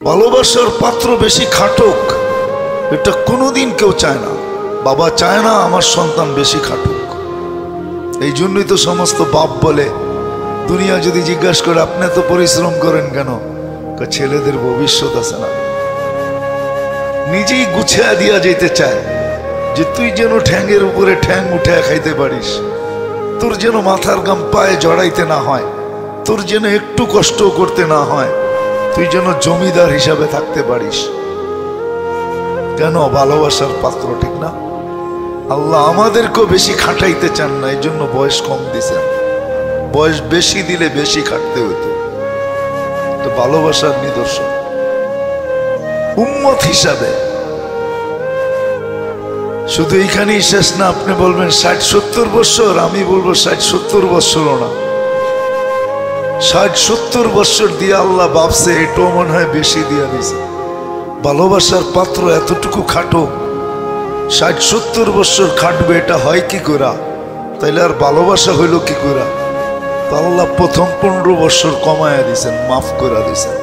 ভালোবাসার পাত্র বেশি খাটুক এটা কোনোদিন কেউ চায় না। বাবা চায় না আমার সন্তান বেশি খাটুক। এই জন্যই তো সমস্ত বাপ বলে, দুনিয়া যদি জিজ্ঞাসা করে আপনি তো পরিশ্রম করেন কেন, ছেলেদের ভবিষ্যৎ আছে না। নিজেই গুছিয়ে দিয়া যেতে চায় যে তুই যেন ঠ্যাঙের উপরে ঠ্যাং উঠে খাইতে পারিস, তোর যেন মাথার গাম পায়ে জড়াইতে না হয়, তোর যেন একটু কষ্ট করতে না হয়, তুই যেন জমিদার হিসাবে থাকতে পারিস। কেন? ভালোবাসার পাত্র, ঠিক না? আল্লাহ আমাদেরকেও বেশি খাটাইতে চান না, এই জন্য বয়স কম দিছেন। বয়স বেশি দিলে বেশি খাটতে হইতো। তো ভালোবাসার নিদর্শন উম্মত হিসাবে শুধু এইখানেই শেষ না। আপনি বলবেন 60-70 বছর, আমি বলবো 60-70 বছরও না, 60-70 বছর দিয়ে আল্লাহ ভাবছে এটাও মনে হয় বেশি দিয়ে দিছে। ভালোবাসার পাত্র এতটুকু খাটো, 60-70 বছর খাটবে, এটা হয় কি করে? তাইলে আর ভালোবাসা হইল কি করে? আল্লাহ প্রথম 15 বছর কমায়া দিছেন, মাফ করে দিছেন।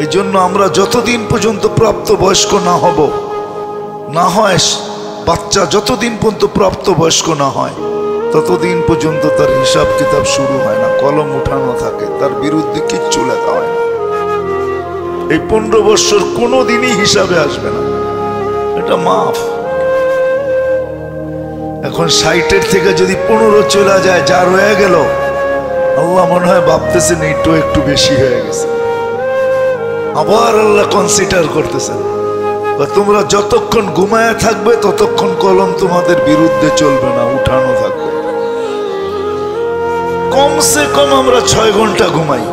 এই জন্য আমরা যতদিন পর্যন্ত প্রাপ্ত বয়স্ক না হব, না হয় বাচ্চা যতদিন পর্যন্ত প্রাপ্ত বয়স্ক না হয় ততদিন পর্যন্ত তার হিসাব কিতাব শুরু হয় না, কলম উঠানো থাকে, তার বিরুদ্ধে কিচ্ছু লেখা হয় না। এই 15 বছর কোনোদিনই হিসাবে আসবে না, এটা মাফ। এখন 60-এর থেকে যদি 15 চলে যায়, যা রয়ে গেল আল্লাহ মনে হয় ভাবতেছেন এইটা একটু বেশি হয়ে গেছে। আবার আল্লাহ কনসিডার করতেছেন, তোমরা যতক্ষণ ঘুমায় থাকবে ততক্ষণ কলম তোমাদের বিরুদ্ধে চলবে না, উঠানো থাকবে। কমসে কম আমরা 6 ঘন্টা ঘুমাই,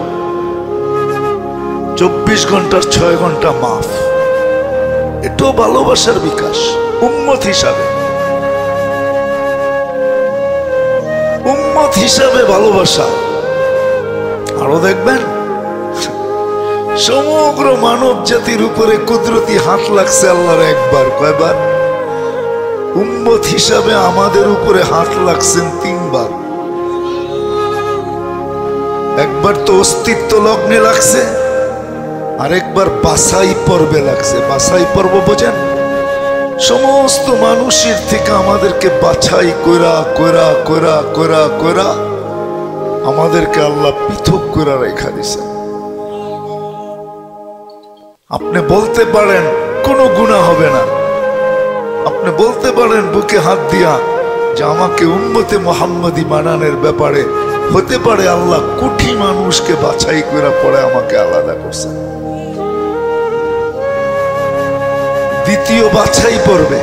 24 ঘন্টার 6 ঘন্টা মাফ। এটাও ভালোবাসার বিকাশ উম্মত হিসাবে। উম্মত হিসাবে ভালোবাসা। আরো দেখবেন সমগ্র মানব জাতির উপরে কুদরতি হাত লাগছে আল্লাহর একবার, কয়বার? উম্মত হিসাবে আমাদের উপরে হাত লাগছেন 3 বার। একবার তো অস্তিত্ব লগ্নে লাগছে, আরেকবার বাছাই পর্বে লাগছে। বাছাই পর্ব বোঝেন? সমস্ত মানুষের থেকে আমাদেরকে বাছাই কইরা কইরা কইরা কইরা কইরা আমাদেরকে আল্লাহ পৃথক করে রেখা দিছেন। আপনি বলতে পারেন কোনো গুনাহ হবে না, আপনি বলতে পারেন বুকে হাত দিয়া যে আমাকে উম্মতে মুহাম্মাদি মানানোর ব্যাপারে হতে পারে আল্লাহ কোটি মানুষকে বাছাই করে পরে আমাকে আলাদা করছেন। দ্বিতীয় বাছাই পড়বে,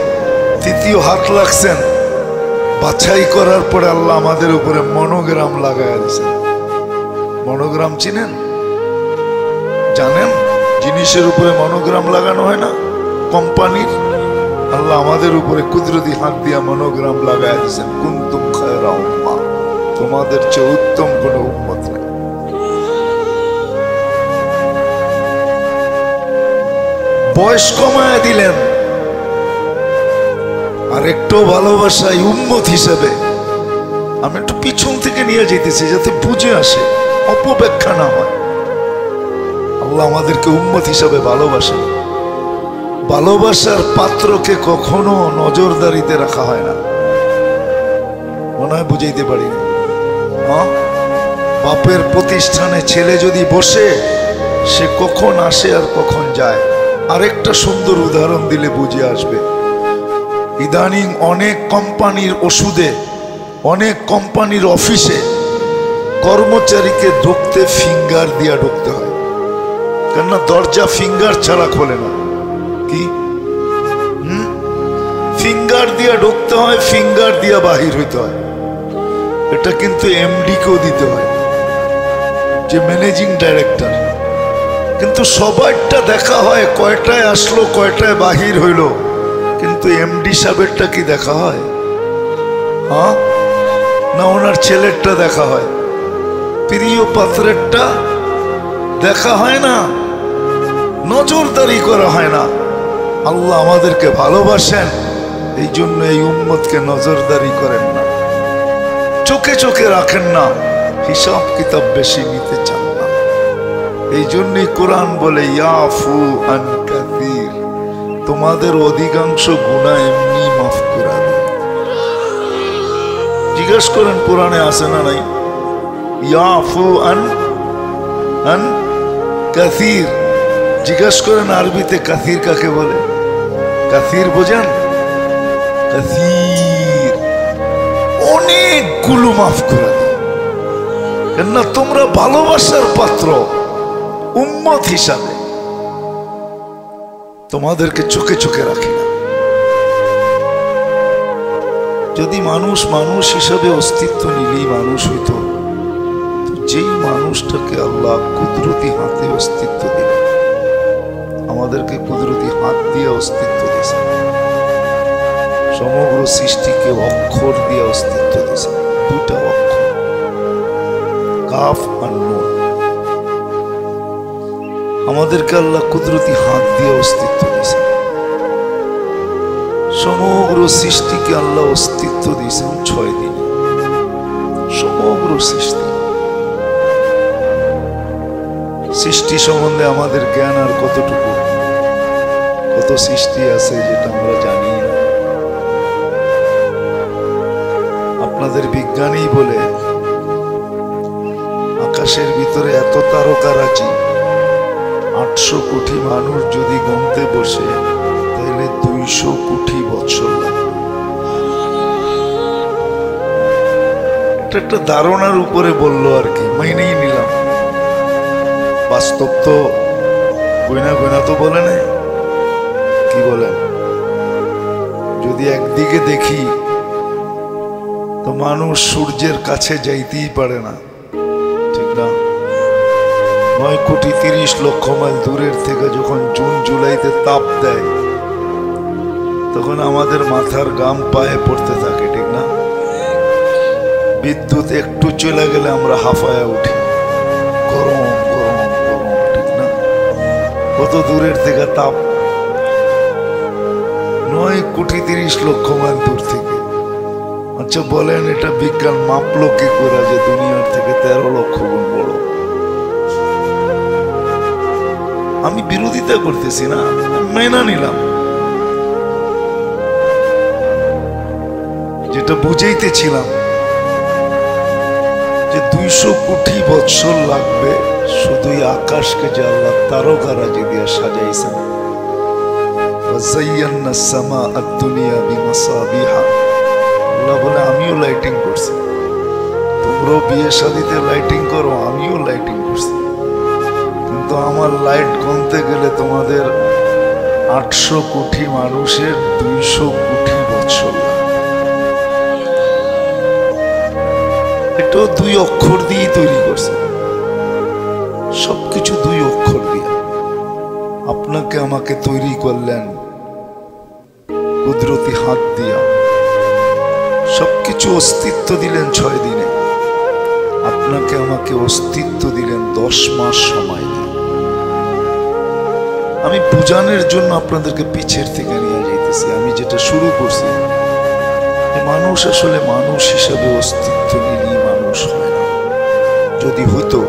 তৃতীয় হাত লাগছেন, বাছাই করার পরে আল্লাহ আমাদের উপরে মনোগ্রাম লাগায় দিয়েছেন। মনোগ্রাম চিনেন? জানেন জিনিসের উপরে মনোগ্রাম লাগানো হয় না কোম্পানির? আল্লাহ আমাদের উপরে কুদরতি হাত দিয়া মনোগ্রাম লাগায় দিয়েছেন, কুনতুম খায়রা উম্মাহ, তোমাদের চেয়ে উত্তম কোন উম্মত নেই। বয়স কমায় দিলেন, আর একটু ভালোবাসায় উম্মত হিসেবে। আমি একটু পিছন থেকে নিয়ে যেতেছি যাতে বুঝে আসে, অপব্যাখ্যা না হয়। আল্লাহ আমাদেরকে উম্মত হিসাবে ভালোবাসেন। ভালোবাসার পাত্রকে কখনো নজরদারিতে রাখা হয় না। মনে হয় বুঝাইতে পারি না? বাপের প্রতিষ্ঠানে ছেলে যদি বসে, সে কখন আসে আর কখন যায়। আরেকটা সুন্দর উদাহরণ দিলে বুঝে আসবে। ইদানিং অনেক কোম্পানির ওষুধে, অনেক কোম্পানির অফিসে কর্মচারীকে ঢুকতে ফিঙ্গার দিয়া ঢুকতে হয়, কেননা দরজা ফিঙ্গার ছাড়া খোলে না। কি ফিঙ্গার দিয়া ঢুকতে হয়, ফিঙ্গার দিয়া বাহির হইতে হয়। এটা কিন্তু এমডি কেও দিতে হয়, যে ম্যানেজিং ডাইরেক্টর। কিন্তু সবারটা দেখা হয় কয়টায় আসলো কয়টায় বাহির হইল, কিন্তু এমডি সাহেবেরটা কি দেখা হয়? না ওনার ছেলেরটা দেখা হয়, প্রিয় পাত্রেরটা দেখা হয় না, নজরদারি করা হয় না। আল্লাহ আমাদেরকে ভালোবাসেন, এই জন্য এই উম্মতকে নজরদারি করেন না, চোখে চোখে রাখেন না, হিসাব কিতাব বেশি নিতে চান না। এই জন্যই কোরআন বলে ইয়াফু আন কাসীর, তোমাদের অধিকাংশ গুনাহ এমনি মাফ করে দেয়। জিজ্ঞেস করেন কোরআনে আছে না নাই? ইয়াফু আন আন কাসীর। জিজ্ঞেস করেন আরবিতে কাসীর কাকে বলে? কাসীর বোঝেন? কাসীর অনেকগুলো মাফ করে দেয়। কেননা তোমরা ভালোবাসার পাত্র, উম্মত হিসাবে তোমাদেরকে চোখে চোখে রাখি না। যদি মানুষ মানুষ হিসাবে অস্তিত্ব নিলেই মানুষ হইত, যেই মানুষটাকে আল্লাহ কুদরতি হাতে অস্তিত্ব দিল, আমাদেরকে কুদরতি হাত দিয়ে অস্তিত্ব দিয়েছে, সমগ্র সৃষ্টিকে অক্ষর দিয়ে অস্তিত্ব দিয়েছে, দুটা অক্ষর, কাফ আর নুন। আমাদেরকে আল্লাহ কুদরতি হাত দিয়ে অস্তিত্ব দিয়েছে, সমগ্র সৃষ্টিকে আল্লাহ অস্তিত্ব দিয়েছেন 6 দিনে। সমগ্র সৃষ্টি সম্বন্ধে আমাদের জ্ঞান আর কতটুকু? কত সৃষ্টি আছে যেটা আমরা জানি না। আপনাদের বিজ্ঞানী বলে আকাশের ভিতরে এত তারকারাজি, 800 কোটি মানুষ যদি গুনতে বসে তাহলে 200 কোটি বছর লাগবে। এটা একটা ধারণার উপরে বললো আর কি, মাইনেই নিলাম। বাস্তব তো গয়না গয়না তো বলে নাই, কি বলেন? যদি একদিকে দেখি তো মানুষ সূর্যের কাছে যাইতেই পারে না, ঠিক না? 9,30,00,000 মাইল দূরের থেকে যখন জুন জুলাইতে তাপ দেয়, তখন আমাদের মাথার গাম পায়ে পড়তে থাকে, ঠিক না? বিদ্যুৎ একটু চলে গেলে আমরা হাঁফায়া উঠি, গরম গরম গরম, ঠিক না? কত দূরের থেকে তাপ, 9,30,00,000 মাইল দূর থেকে। আচ্ছা বলেন, এটা বিজ্ঞান মাপলো কি করে যে দুনিয়ার থেকে 13 লক্ষ গুণ বড়? আমি বিরোধিতা করতেছি না, মেনে নিলাম। যেটা বুঝাইতেছিলাম যে 200 কোটি বছর লাগবে শুধুই আকাশকে যে আল্লাহ তারকারাজি দিয়ে সাজাইছেন। ওয়াযায়্যানা আস-সামা আদ-দুনিয়া বিমাসাবিহা, আল্লাহ বলে আমিও লাইটিং করছি। তোমরাও বিয়ে শাদীতে লাইটিং করো, আমিও লাইটিং করছি। কিন্তু আমার লাইট গুনতে গেলে তোমাদের 800 কোটি মানুষের 200 কোটি বছর। এটাও 2 অক্ষর দিয়ে তৈরি করছে, সবকিছু 2 অক্ষর দিয়ে। আপনাকে আমাকে তৈরি করলেন কুদরতি হাত দিয়া, সবকিছু অস্তিত্ব দিলেন 6 দিনে। আপনাকে আমাকে অস্তিত্ব দিলেন 10 মাস সময় দিয়ে। আমি বুঝানোর জন্য আপনাদেরকে পিছের থেকে নিয়ে যাইতেছি। আমি যেটা শুরু করছি, মানুষ আসলে মানুষ হিসাবে অস্তিত্ব নিলেই মানুষ হয় না। যদি হতো,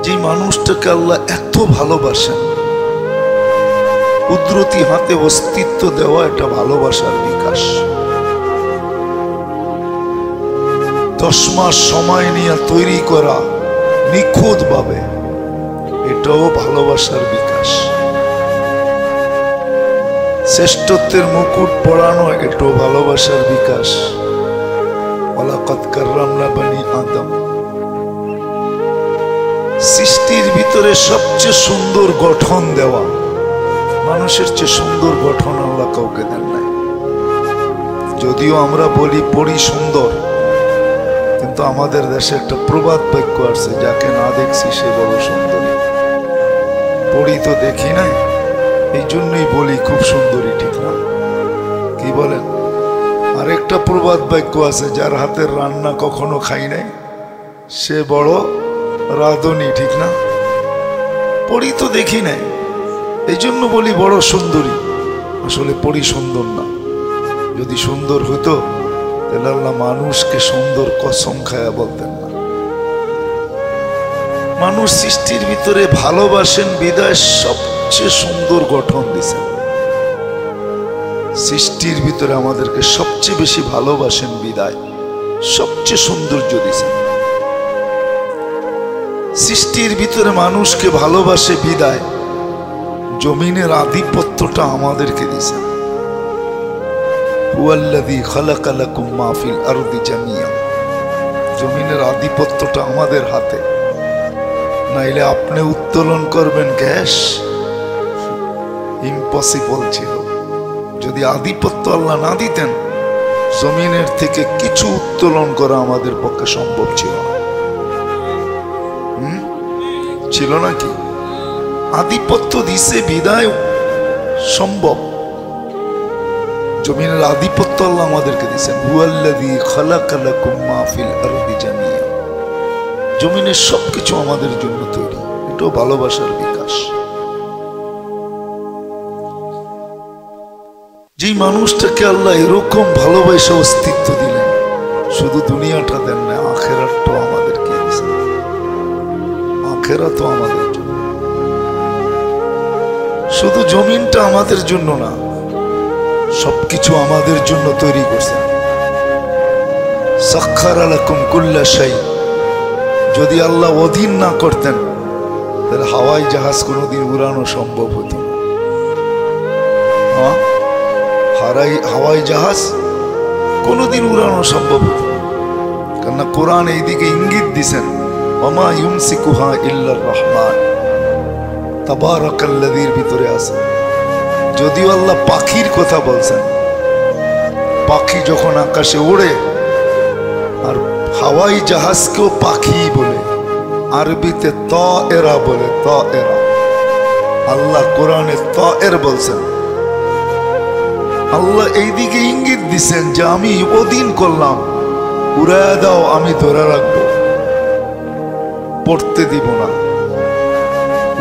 যে মানুষটাকে আল্লাহ এত ভালোবাসেন, কুদরতি হাতে অস্তিত্ব দেওয়া এটা ভালোবাসার বিকাশ। 10 মাস সময় নিয়ে তৈরি করা নিখুঁত ভাবে, এটাও ভালোবাসার বিকাশ। শ্রেষ্ঠত্বের মুকুট পরানো, এটাও ভালোবাসার বিকাশ। ওয়ালাকাদ কাররামনা বানি আদম। সৃষ্টির ভিতরে সবচেয়ে সুন্দর গঠন দেওয়া, মানুষের চেয়ে সুন্দর গঠন আল্লাহ কাউকে দেন নাই। যদিও আমরা বলি পরি সুন্দর, কিন্তু আমাদের দেশে একটা প্রবাদ বাক্য আছে, যাকে না দেখছি সে বড় সুন্দরী। পরি তো দেখি নাই, এই জন্যই বলি খুব সুন্দরী, ঠিক না? কি বলেন? আরেকটা প্রবাদ বাক্য আছে, যার হাতের রান্না কখনো খাই নাই সে বড় রাঁধুনি, ঠিক না? পরি তো দেখি নাই, এই জন্য বলি বড় সুন্দরী। আসলে পরি সুন্দর না। যদি সুন্দর হতো তাহলে আল্লাহ মানুষকে সুন্দর কসম খায়া বলতেন না। মানুষ সৃষ্টির ভিতরে ভালোবাসেন বিদায় সবচেয়ে সুন্দর গঠন দিছেন। সৃষ্টির ভিতরে আমাদেরকে সবচেয়ে বেশি ভালোবাসেন বিদায় সবচেয়ে সৌন্দর্য দিছেন। সৃষ্টির ভিতরে মানুষকে ভালোবাসে বিদায় জমিনের আধিপত্যটা আমাদেরকে দিছেন। হুয়াল্লাযী খালাকা লাকুম মা ফিল আরদি জামিয়া, জমিনের আধিপত্যটা আমাদের হাতে। নাইলে আপনি উত্তোলন করবেন গ্যাস, ইম্পসিবল ছিল। যদি আধিপত্য আল্লাহ না দিতেন জমিনের থেকে কিছু উত্তোলন করা আমাদের পক্ষে সম্ভব ছিল না। ছিল নাকি? আধিপত্য দিছে বিদায় সম্ভব। জমিনের আধিপত্য আল্লাহ আমাদেরকে দিয়েছেন। হুয়াল্লাযী খালাকা লাকুম মা ফিল আরদি জামিয়া, জমিনের সবকিছু আমাদের জন্য তৈরি। এটাও ভালোবাসার বিকাশ। যে মানুষটাকে আল্লাহ এরকম ভালোবাসা অস্তিত্ব দিলেন, শুধু দুনিয়াটা দেন না, আখেরাতটাও আমাদেরকে দিয়েছেন। আখেরাতও আমাদের জন্য, শুধু জমিনটা আমাদের জন্য না, সবকিছু আমাদের জন্য তৈরি করছেন। সাখখারা লাকুম কুল্লা শাই, যদি আল্লাহ অধীন না করতেন তাহলে হাওয়াই জাহাজ কোনোদিন উড়ানো সম্ভব হতো না। হাওয়াই জাহাজ কোনোদিন উড়ানো সম্ভব হতো না। কেননা কোরআন এইদিকে ইঙ্গিত দিছেন, ওমা ইউমসিকুহা ইল্লার রহমান, তাবারাকাল্লাযীর ভিতরে আছে। যদিও আল্লাহ পাখির কথা বলছেন, পাখি যখন আকাশে ওড়ে, আর হাওয়াই জাহাজকেও পাখি বলে, আরবিতে তায়েরা বলে, তায়েরা। আল্লাহ কোরআনে তায়ের বলছেন। আল্লাহ এইদিকে ইঙ্গিত দিচ্ছেন যে আমি অধীন করলাম, উড়ায় দাও, আমি ধরে রাখবো, পড়তে দিব না,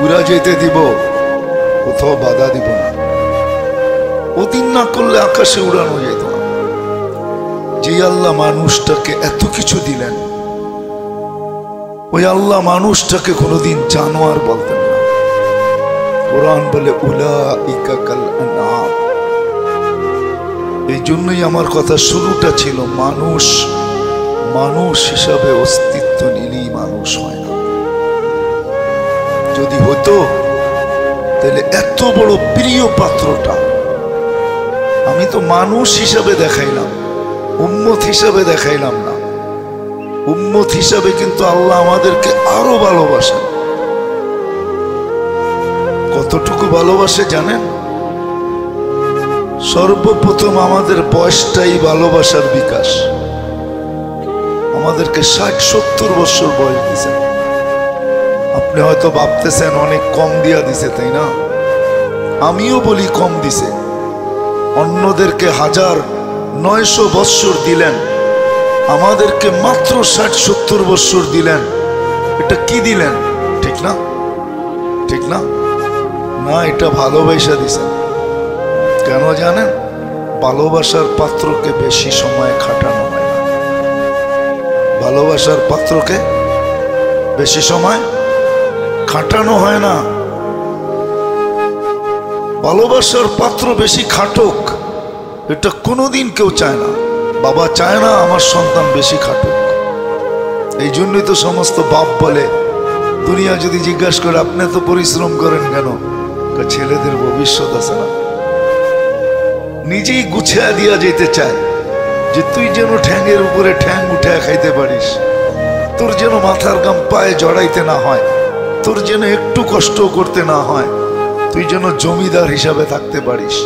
উড়া যেতে দিব, কোথাও বাধা দিব না। অধীন না করলে আকাশে উড়ানো যেত না। যে আল্লাহ মানুষটাকে এত কিছু দিলেন, ওই আল্লাহ মানুষটাকে কোনোদিন জানোয়ার বলতেন না। কোরআন বলে উলাইকা কাল আনআম। এই জন্যই আমার কথা শুরুটা ছিল মানুষ, মানুষ হিসাবে অস্তিত্ব নিলেই মানুষ হয় না। যদি হতো তাহলে এত বড় প্রিয় পাত্রটা আমি তো মানুষ হিসাবে দেখাইলাম, উম্মত হিসাবে দেখাইলাম না। উম্মত হিসাবে কিন্তু আল্লাহ আমাদেরকে আরো ভালোবাসেন। কতটুকু ভালোবাসে জানেন? সর্বপ্রথম আমাদের বয়সটাই ভালোবাসার বিকাশ। আমাদেরকে 60-70 বছর বয়স দিয়েছেন। আপনি হয়তো ভাবতেছেন অনেক কম দিয়া দিছে, তাই না? আমিও বলি কম দিছে। অন্যদেরকে 1900 বৎসর দিলেন, আমাদেরকে মাত্র 60-70 বৎসর দিলেন। এটা কি দিলেন? ঠিক না? ঠিক না? না, এটা ভালোবাসা দিছেন। কেন জানেন? ভালোবাসার পাত্রকে বেশি সময় খাটানো হয় না। ভালোবাসার পাত্রকে বেশি সময় খাটানো হয় না। ভালোবাসার পাত্র বেশি খাটুক, এটা কোনোদিন কেউ চায় না। বাবা চায় না আমার সন্তান বেশি খাটুক। এই জন্যই তো সমস্ত বাপ বলে, দুনিয়া যদি জিজ্ঞাসা করে আপনি তো পরিশ্রম করেন কেন, ছেলেদের ভবিষ্যৎ আছে না। নিজেই গুছিয়ে দিয়া যেতে চায় যে তুই যেন ঠ্যাঙের উপরে ঠ্যাং উঠে খাইতে পারিস, তোর যেন মাথার গাম পায়ে জড়াইতে না হয়, তোর যেন একটু কষ্ট করতে না হয়, তুই যেন জমিদার হিসাবে থাকতে পারিস।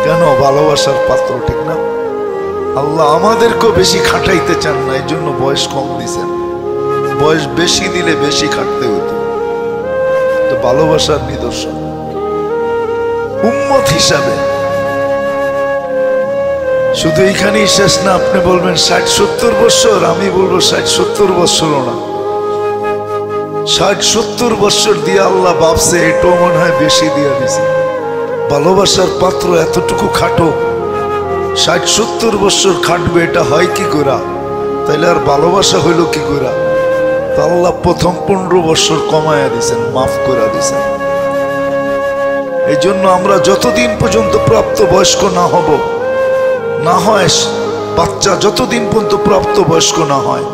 কেন? ভালোবাসার পাত্র, ঠিক না? আল্লাহ আমাদেরকেও বেশি খাটাইতে চান না, এই জন্য বয়স কম দিছেন। বয়স বেশি দিলে বেশি খাটতে হতো। তো ভালোবাসার নিদর্শন। উম্মত হিসাবে শুধু এইখানেই শেষ না। আপনি বলবেন 60-70 বছর, আমি বলবো 60-70 বছরও না, 60-70 বছর দিয়ে আল্লাহ ভাবছে এটাও মনে হয় বেশি দিয়ে দিছে। ভালোবাসার পাত্র এতটুকু খাটো, 60-70 বছর খাটবে, এটা হয় কি করে? তাইলে আর ভালোবাসা হইল কি করে? তো আল্লাহ প্রথম 15 বছর কমায়া দিয়েছেন, মাফ করে দিয়েছেন। এই জন্য আমরা যতদিন পর্যন্ত প্রাপ্ত বয়স্ক না হব, না হয় বাচ্চা যতদিন পর্যন্ত প্রাপ্ত বয়স্ক না হয়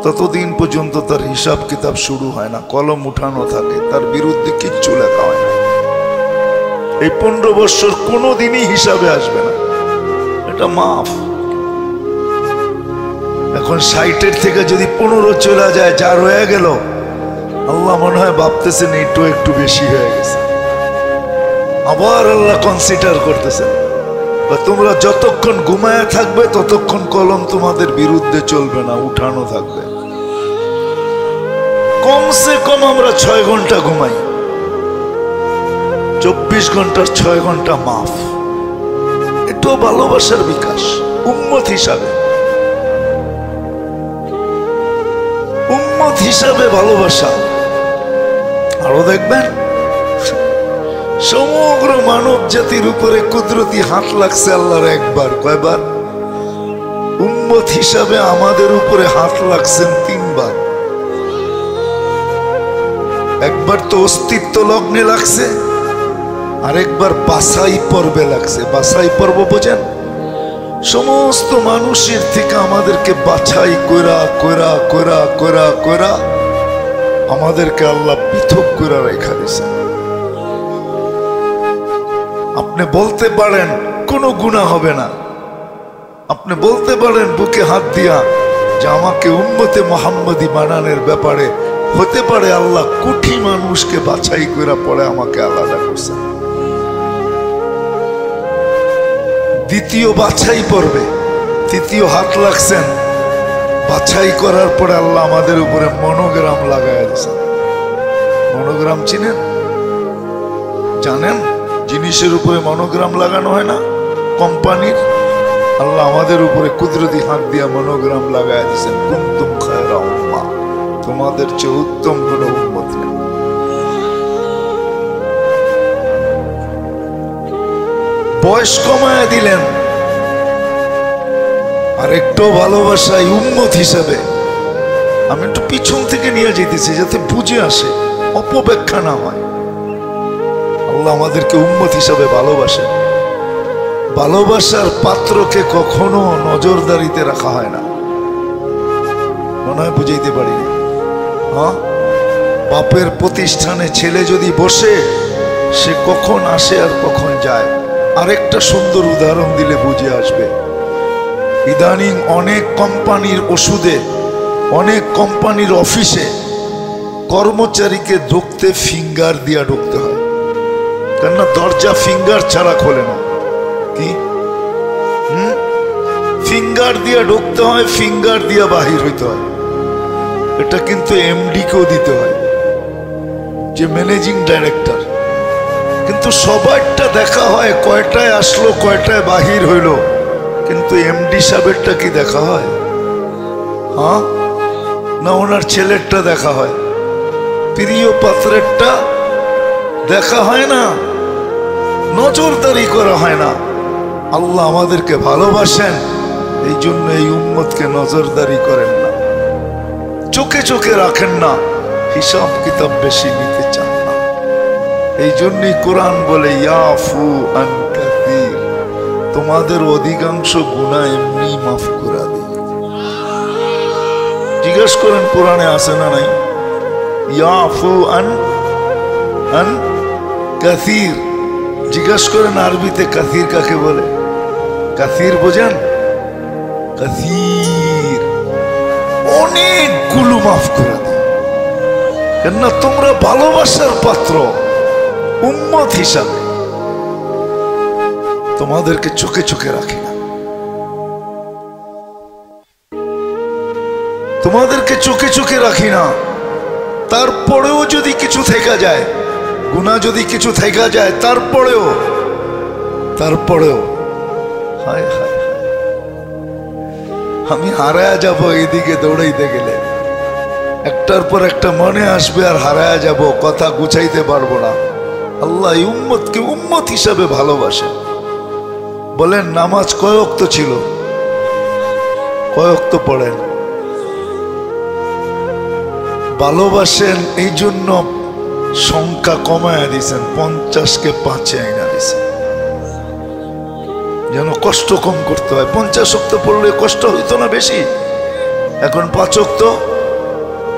ততদিন পর্যন্ত তার হিসাব কিতাব শুরু হয় না, কলম উঠানো থাকে, তার বিরুদ্ধে কিচ্ছু লেখা হয় না। এই 15 বছর কোনোদিনই হিসাবে আসবে না, এটা মাফ। এখন 60-এর থেকে যদি 15 চলে যায়, যা রয়ে গেল আল্লাহ মনে হয় ভাবতেছেন একটু বেশি হয়ে গেছে। আবার আল্লাহ কনসিডার করতেছেন, তোমরা যতক্ষণ ঘুমায় থাকবে ততক্ষণ কলম তোমাদের বিরুদ্ধে চলবে না, উঠানো থাকবে। কমসে কম আমরা 6 ঘন্টা ঘুমাই, 24 ঘন্টার 6 ঘন্টা মাফ। এটাও ভালোবাসার বিকাশ উম্মত হিসাবে, উম্মত হিসাবে ভালোবাসা। আরো দেখবেন সমগ্র মানব জাতির উপরে কুদরতি হাত লাগছে আল্লাহর একবার, কয়বার? উম্মত হিসাবে আমাদের উপরে হাত লাগছেন 3 বার। একবার তো অস্তিত্ব লগ্নে লাগছে, আরেকবার বাছাই পর্বে লাগছে। বাছাই পর্ব বোঝেন? সমস্ত মানুষের থেকে আমাদেরকে বাছাই কইরা কইরা কইরা কইরা কইরা আমাদেরকে আল্লাহ পৃথক করে রেখা দিয়েছেন। আপনি বলতে পারেন কোনো গুনাহ হবে না, আপনি বলতে পারেন বুকে হাত দিয়া যে আমাকে উম্মতে মুহাম্মাদি বানানোর ব্যাপারে হতে পারে আল্লাহ কোটি মানুষকে বাছাই করে পড়ে আমাকে আলাদা করছেন। দ্বিতীয় বাছাই পর্বে তৃতীয় হাত লাগছেন, বাছাই করার পরে আল্লাহ আমাদের উপরে মনোগ্রাম লাগাইয়া দিয়েছেন। মনোগ্রাম চিনেন? জানেন জিনিসের উপরে মনোগ্রাম লাগানো হয় না কোম্পানির? আল্লাহ আমাদের উপরে কুদরতি হাত দিয়া মনোগ্রাম লাগাইয়া দিয়েছেন, কুনতুম খায়রা উম্মাহ, তোমাদের চেয়ে উত্তম কোনো উম্মত নেই। বয়স কমায়া দিলেন, আর একটু ভালোবাসায় উম্মত হিসাবে আমি একটু পিছন থেকে নিয়ে যেতেছি যাতে বুঝে আসে, অপব্যাখ্যা না হয়। আল্লাহ আমাদেরকে উম্মত হিসাবে ভালোবাসেন। ভালোবাসার পাত্রকে কখনো নজরদারিতে রাখা হয় না, মনে হয় বুঝাইতে পারিনি। হ্যাঁ, বাপের প্রতিষ্ঠানে ছেলে যদি বসে, সে কখন আসে আর কখন যায়। আরেকটা সুন্দর উদাহরণ দিলে বুঝে আসবে। ইদানিং অনেক কোম্পানির ওষুধে, অনেক কোম্পানির অফিসে কর্মচারীকে ঢুকতে ফিঙ্গার দিয়া ঢুকতে হয়, কেননা দরজা ফিঙ্গার ছাড়া খোলে না। কি ফিঙ্গার দিয়া ঢুকতে হয়, ফিঙ্গার দিয়া বাহির হইতে হয়। এটা কিন্তু এমডি কেও দিতে হয়, যে ম্যানেজিং ডাইরেক্টর। কিন্তু সবারটা দেখা হয় কয়টায় আসলো কয়টায় বাহির হইল, কিন্তু এমডি সাহেবেরটা কি দেখা হয়? হ্যাঁ না, ওনার ছেলেরটা দেখা হয়, প্রিয় পাত্রেরটা দেখা হয় না, নজরদারি করা হয় না। আল্লাহ আমাদেরকে ভালোবাসেন, এই জন্য এই উম্মতকে নজরদারি করেন না, চোখে চোখে রাখেন না, হিসাব কিতাব বেশি নিতে চান না। এই জন্যই কোরআন বলে ইয়াফু আন কাসীর, তোমাদের অধিকাংশ গুনাহ এমনি মাফ করে দিই। জিজ্ঞেস করেন কোরআনে আছে না নাই? ইয়াফু আন কাসীর। জিজ্ঞেস করেন আরবিতে কাসীর কাকে বলে? কাসীর বোঝেন? কাসীর অনেকগুলো মাফ করে দেয়। কেননা তোমরা ভালোবাসার পাত্র, উম্মত হিসাবে তোমাদেরকে চোখে চোখে রাখি না, তোমাদেরকে চোখে চোখে রাখি না। তারপরেও যদি কিছু থেকে যায়, গুনাহ যদি কিছু থেকে যায়, তারপরেও হায় হায় আমি হারায়া যাব এইদিকে দৌড়াইতে গেলে। একটার পর একটা মনে আসবে আর হারায়া যাব, কথা গুছাইতে পারবো না। আল্লাহ উম্মতকে উম্মত হিসাবে ভালোবাসে। বলেন নামাজ কয় ওয়াক্ত ছিল? কয় ওয়াক্ত পড়েন? ভালোবাসেন এই জন্য সংখ্যা কমায়া দিয়েছেন, 50-কে 5-এ আইনা দিয়েছেন যেন কষ্ট কম করতে হয়। 50 ওয়াক্ত পড়লে কষ্ট হইতো না বেশি, এখন 5 ওয়াক্ত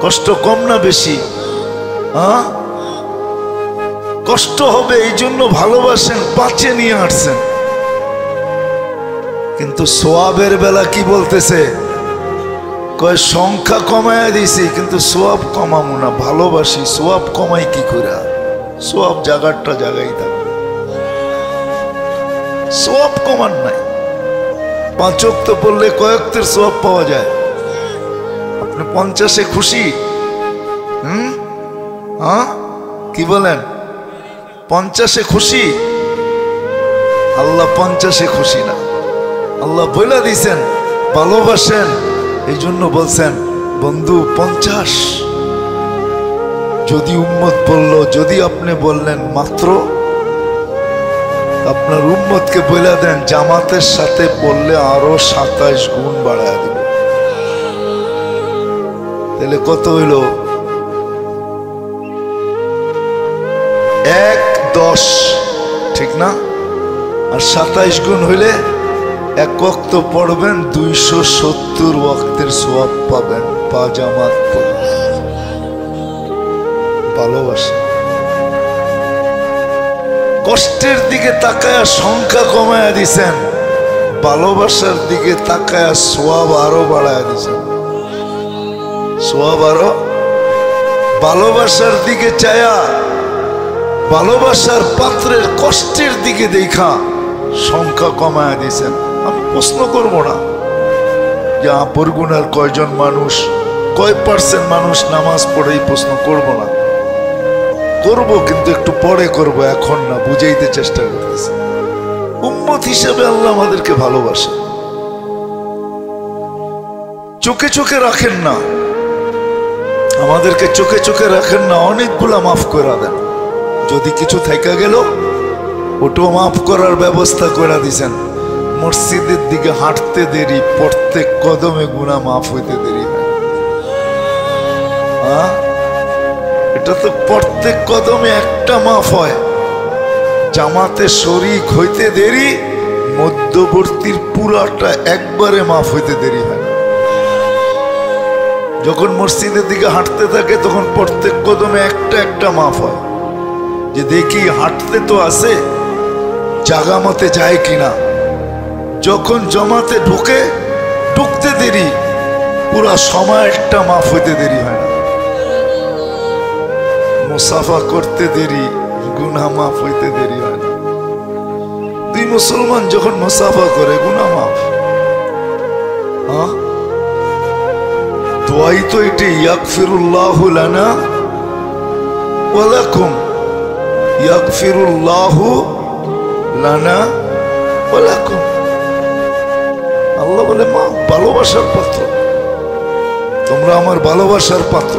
কষ্ট কম না বেশি? হ্যাঁ, কষ্ট হবে এই জন্য ভালোবাসেন, 5-এ নিয়ে আসছেন। কিন্তু সোয়াবের বেলা কি বলতেছে? কয় সংখ্যা কমায়া দিছি কিন্তু সোয়াব কমামো না, ভালোবাসি। সোয়াব কমাই কি করে? সোয়াব জায়গাটা জায়গায় থাকবে, সোয়াব কমান নাই। 5 ওয়াক্ত পড়লে কয়েকটের সোয়াব পাওয়া যায়। আপনি 50-এ খুশি? হ্যাঁ, কি বলেন? 50-এ খুশি? আল্লাহ 50-এ খুশি না। আল্লাহ বইলা দিছেন ভালোবাসেন, এই জন্য বলছেন বন্ধু 50। যদি উম্মত বলল, যদি আপনি বললেন মাত্র, আপনার উম্মতকে বইলা দেন জামাতের সাথে পড়লে আরো 27 গুণ বাড়ায় দিবে। তাহলে কত হইল? 1-10, ঠিক না? আর 27 গুণ হইলে 1 ওয়াক্ত পড়বেন, 270 ওয়াক্তের সোয়াব পাবেন, পাজামাত পড়বেন। ভালোবাসা। কষ্টের দিকে তাকায়া সংখ্যা কমায়া দিছেন, ভালোবাসার দিকে তাকায়া সোয়াব আরো বাড়ায়া দিছেন। সোয়াব আরো, ভালোবাসার দিকে চায়া, ভালোবাসার পাত্রের কষ্টের দিকে দেখা সংখ্যা কমায়া দিছেন। আমি প্রশ্ন করব না যে বরগুনার কয়জন মানুষ, কয় % মানুষ নামাজ পড়ে, এই প্রশ্ন করব না। করব কিন্তু একটু পরে করব, এখন না। বুঝাইতে চেষ্টা করতেছি উম্মত হিসেবে আল্লাহ আমাদেরকে ভালোবাসে। চোখে চোখে রাখেন না আমাদেরকে, চোখে চোখে রাখেন না, অনেকগুলা মাফ করে দেন। যদি কিছু থেকে গেল ওটাও মাফ করার ব্যবস্থা করে দিছেন। মসজিদের দিকে হাঁটতে দেরি, প্রত্যেক কদমে গুনাহ মাফ হইতে দেরি হয়। হ্যাঁ, এটা তো প্রত্যেক কদমে একটা মাফ হয়। জামাতে শরীক হইতে দেরি, মধ্যবর্তীর পুরাটা একবারে মাফ হইতে দেরি হয়। যখন মসজিদের দিকে হাঁটতে থাকে তখন প্রত্যেক কদমে একটা একটা মাফ হয়, যে দেখি হাঁটতে তো আছে, জাগা মতে যায় কিনা। যখন জমাতে ঢুকতে দেরি, পুরা সময় একটা মাফ হইতে দেরি হয় না। মুসাফা করতে দেরি, গুনাহ মাফ হইতে দেরি হয় না। দুই মুসলমান যখন মুসাফা করে গুনাহ মাফ। হ্যাঁ, দোয়াই তো এটি, ইয়াগফিরুল্লাহু লানা ওয়া লাকুম, ইয়াগফিরুল্লাহু লানা ওয়া লাকুম। আল্লাহ বলে মা ভালোবাসার পাত্র, তোমরা আমার ভালোবাসার পাত্র।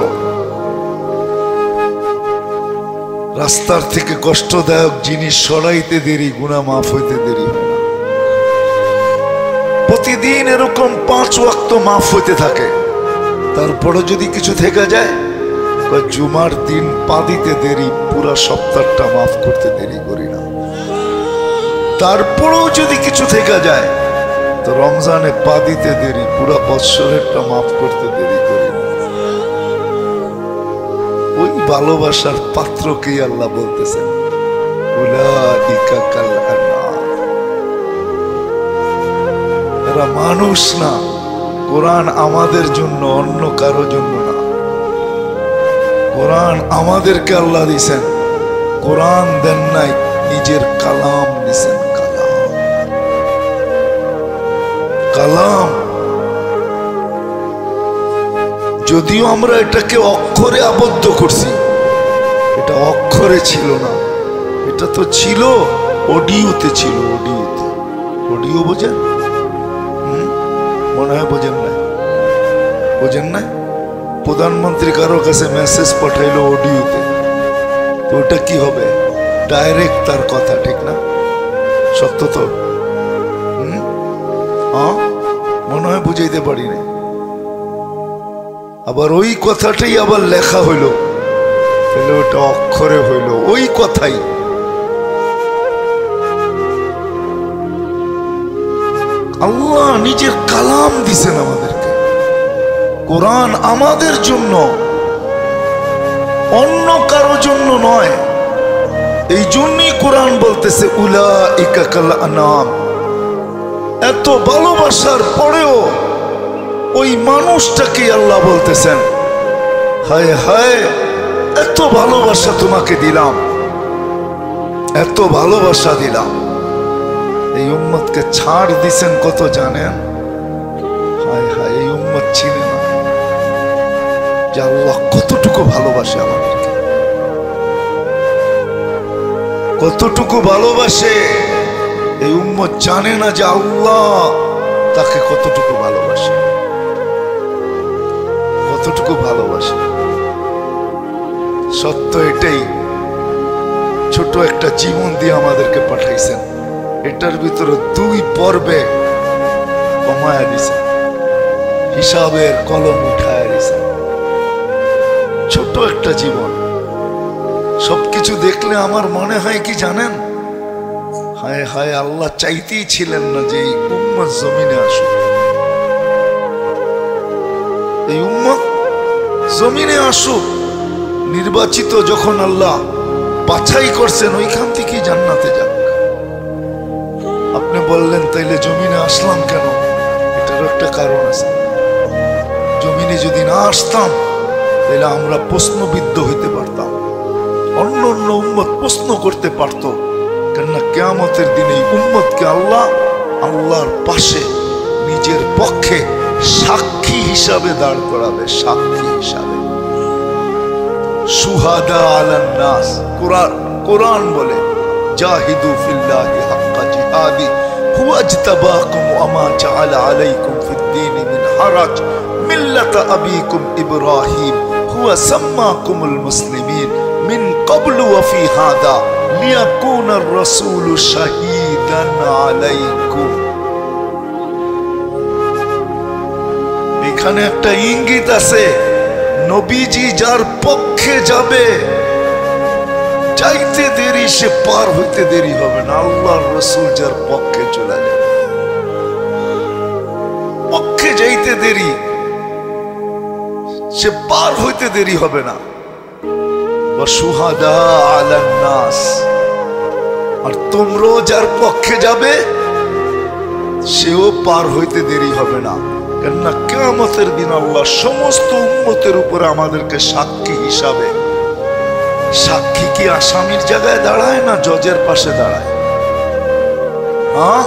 রাস্তার থেকে কষ্টদায়ক জিনিস সরাইতে দেরি, গুনাহ মাফ হইতে দেরি হয় না। প্রতিদিন এরকম 5 ওয়াক্ত মাফ হইতে থাকে। তারপরে যদি কিছু থেকে যায়, জুমার দিন পা দিতে দেরি, পুরা সপ্তাহটা মাফ করতে দেরি করি না। তারপরেও যদি কিছু থেকে যায় তো রমজানে পা দিতে দেরি, পুরা বৎসরেরটা মাফ করতে দেরি করি না। ওই ভালোবাসার পাত্রকেই আল্লাহ বলতেছেন উলাইকা কাল আনআম। এরা মানুষ না। কোরআন আমাদের জন্য, অন্য কারো জন্য না। কোরআন আমাদেরকে আল্লাহ দিছেন। কোরআন দেন নাই, নিজের কালাম দিছেন। কালাম। যদিও আমরা এটাকে অক্ষরে আবদ্ধ করছি, এটা অক্ষরে ছিল না, এটা তো ছিল অডিওতে ছিল। অডিওতে, অডিও বোঝেন? মনে হয় বোঝেন না। বোঝেন না? প্রধানমন্ত্রী কারোর কাছে মেসেজ পাঠাইলো অডিওতে, তো ওটা কি হবে? ডাইরেক্ট তার কথা, ঠিক না? সত্য তো? মনে হয় বুঝাইতে পারি না। আবার ওই কথাটাই আবার লেখা হইল, তাহলে ওটা অক্ষরে হইল ওই কথাই। আল্লাহ নিজের কালাম দিছেন আমাদেরকে, কোরআন আমাদের জন্য, অন্য কারো জন্য নয়। এই জন্যই কোরআন বলতেছে উলাইকা কাল আনাম। এত ভালোবাসার পরেও ওই মানুষটাকে আল্লাহ বলতেছেন হায় হায় এত ভালোবাসা তোমাকে দিলাম, এত ভালোবাসা দিলাম, এই উম্মতকে ছাড় দিছেন কত জানেন? হায় হায় এই উম্মত চিনে না যে আল্লাহ কতটুকু ভালোবাসে আমাদেরকে, কতটুকু ভালোবাসে। এই উম্মত জানে না যে আল্লাহ তাকে কতটুকু ভালোবাসে, কতটুকু ভালোবাসে। সত্য এটাই, ছোট একটা জীবন দিয়ে আমাদেরকে পাঠাইছেন, এটার ভিতরে 2 পর্বে কমায়া দিছেন, হিসাবের কলম উঠায়া দিছেন। ছোট একটা জীবন, সবকিছু দেখলে আমার মনে হয় কি জানেন, হায় হায় আল্লাহ চাইতেই ছিলেন না যে এই উম্মত জমিনে আসুক, এই উম্মত জমিনে আসুক। নির্বাচিত যখন আল্লাহ বাছাই করছেন ওইখান থেকেই জান্নাতে যাক। আপনি বললেন তাইলে জমিনে আসলাম কেন? এটারও একটা কারণ আছে। জমিনে যদি না আসতাম তাহলে আমরা প্রশ্নবিদ্ধ হইতে পারতাম, অন্য অন্য উম্মত প্রশ্ন করতে পারত। কেননা কিয়ামতের দিনে এই উম্মতকে আল্লাহ আল্লাহর পাশে নিজের পক্ষে সাক্ষী হিসাবে দাঁড় করাবে, সাক্ষী হিসাবে। শুহাদা আলান নাস, কোরআন বলে জাহিদু ফিল্লাহি হাক্কা জিহাদি হুয়া ইজতাবাকুম ওয়া মা জাআলা আলাইকুম ফিদ-দীনি মিন হারাজ মিল্লাতা আবিকুম ইব্রাহিম হুয়া সাম্মাকুমুল মুসলিমিন মিন ক্বাবলু ওয়া ফি হাদা লিয়াকুনার রাসূলু শাহীদান আলাইকুম। এখানে একটা ইঙ্গিত আছে, নবীজি যার পক্ষে যাবে চাইতে দেরি সে পার হইতে দেরি হবে না। আল্লাহর রাসূল যার পক্ষে চলে যাবে, পক্ষে যাইতে দেরি সে পার হইতে দেরি হবে না। শুহাদা আলান নাস, আর তোমরাও যার পক্ষে যাবে সেও পার হইতে দেরি হবে না। কেননা কিয়ামতের দিন আল্লাহ সমস্ত উম্মতের উপরে আমাদেরকে সাক্ষী হিসাবে, সাক্ষী কি আসামির জায়গায় দাঁড়ায় না জজের পাশে দাঁড়ায়? হ্যাঁ,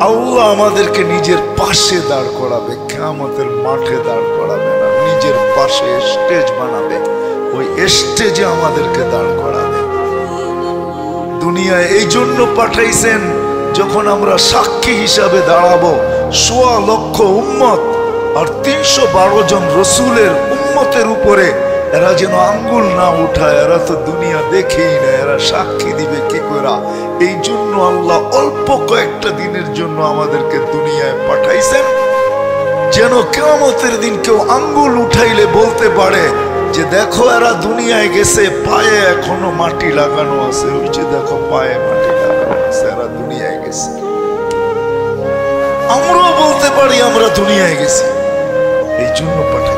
আল্লাহ আমাদেরকে নিজের পাশে দাঁড় করাবে, কিয়ামতের মাঠে দাঁড় করাবে না, নিজের পাশে স্টেজ বানাবে, ওই স্টেজে আমাদেরকে দাঁড় করাবে। দুনিয়ায় এই জন্য পাঠাইছেন যখন আমরা সাক্ষী হিসাবে দাঁড়াবো। 1.25 লক্ষ উম্মত আর 312 জন রসুলের উম্মতের উপরে এরা যেন আঙ্গুল না উঠায়, এরা তো দুনিয়া দেখেই না, এরা সাক্ষী দিবে কি করে? এই জন্য আল্লাহ অল্প কয়েকটা দিনের জন্য আমাদেরকে দুনিয়ায় পাঠাইছেন, যেন কিয়ামতের দিন কেউ আঙ্গুল উঠাইলে বলতে পারে যে দেখো এরা দুনিয়ায় গেছে, পায়ে এখনো মাটি লাগানো আছে, ওই যে দেখো পায়ে মাটি লাগানো আছে, এরা দুনিয়ায় গেছে। আমরাও বলতে পারি আমরা দুনিয়ায় গেছি, এই জন্য পাঠাইছে।